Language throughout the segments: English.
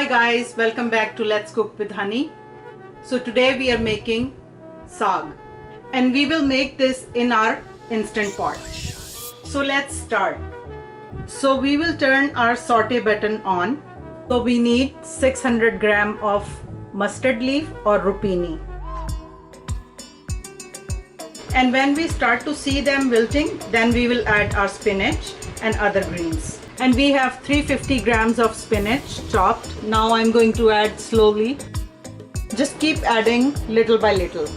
Hi guys, welcome back to Let's Cook with Honey. So today we are making saag and we will make this in our instant pot. So let's start. So we will turn our saute button on. So we need 600 gram of mustard leaf or rupini. And when we start to see them wilting, then we will add our spinach and other greens. And we have 350 grams of spinach chopped. Now I'm going to add slowly. Just keep adding little by little.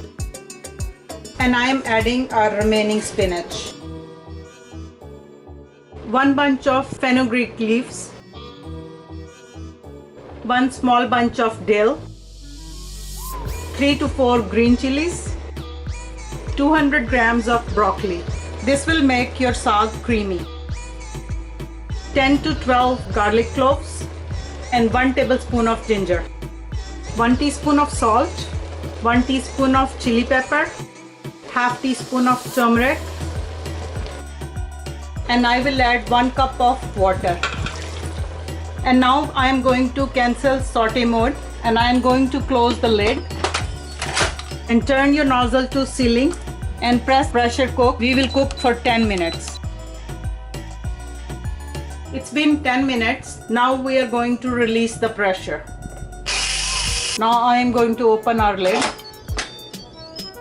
And I am adding our remaining spinach. 1 bunch of fenugreek leaves. 1 small bunch of dill. 3 to 4 green chilies. 200 grams of broccoli. This will make your saag creamy. 10 to 12 garlic cloves and 1 tablespoon of ginger. 1 teaspoon of salt. 1 teaspoon of chili pepper. Half teaspoon of turmeric. And I will add 1 cup of water. And now I am going to cancel saute mode and I am going to close the lid and turn your nozzle to ceiling and press pressure cook. We will cook for 10 minutes. It's been 10 minutes. Now we are going to release the pressure. Now I am going to open our lid.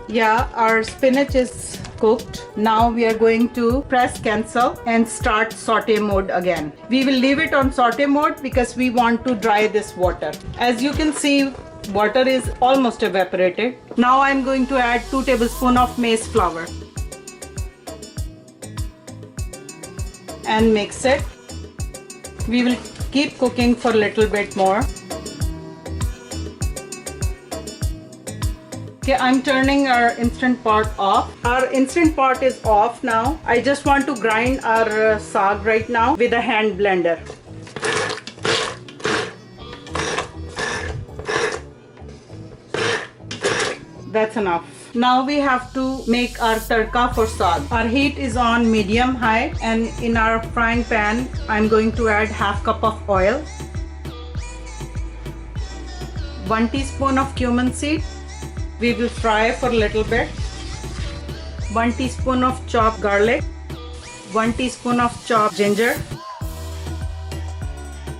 Yeah, our spinach is cooked. Now we are going to press cancel and start saute mode again. We will leave it on saute mode because we want to dry this water. As you can see, water is almost evaporated. Now I am going to add 2 tablespoons of maize flour and mix it. We will keep cooking for a little bit more. Okay, I'm turning our instant pot off. Our instant pot is off now. I just want to grind our saag right now with a hand blender. That's enough. Now we have to make our tadka for saag. Our heat is on medium high and in our frying pan I'm going to add half cup of oil. 1 teaspoon of cumin seed. We will fry for a little bit. 1 teaspoon of chopped garlic. 1 teaspoon of chopped ginger.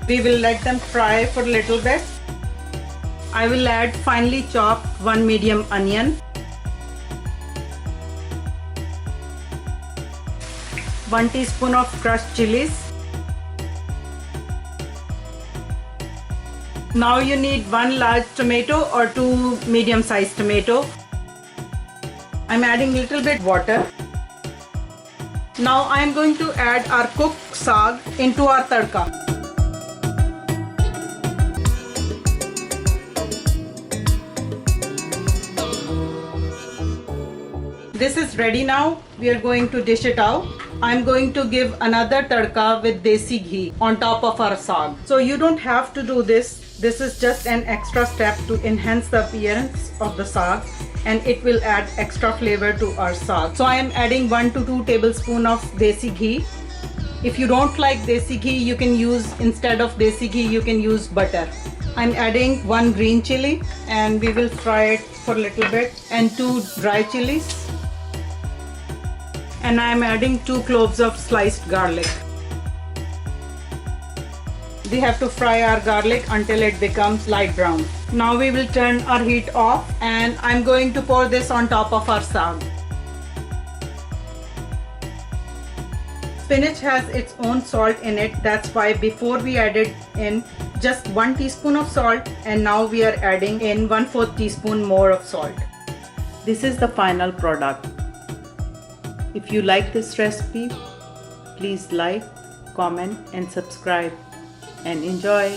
We will let them fry for a little bit. I will add finely chopped 1 medium onion. 1 teaspoon of crushed chilies. Now you need 1 large tomato or 2 medium-sized tomato. I'm adding little bit water. Now I am going to add our cooked saag into our tadka. This is ready now. We are going to dish it out. I'm going to give another tadka with desi ghee on top of our saag. So you don't have to do this. This is just an extra step to enhance the appearance of the saag and it will add extra flavor to our saag. So I am adding 1 to 2 tablespoons of desi ghee. If you don't like desi ghee, you can use, instead of desi ghee, you can use butter. I'm adding 1 green chili and we will fry it for a little bit and 2 dry chilies. And I am adding 2 cloves of sliced garlic. We have to fry our garlic until it becomes light brown. Now we will turn our heat off and I'm going to pour this on top of our saag. Spinach has its own salt in it. That's why before we added in just 1 teaspoon of salt and now we are adding in 1/4 teaspoon more of salt. This is the final product. If you like this recipe, please like, comment and subscribe and enjoy.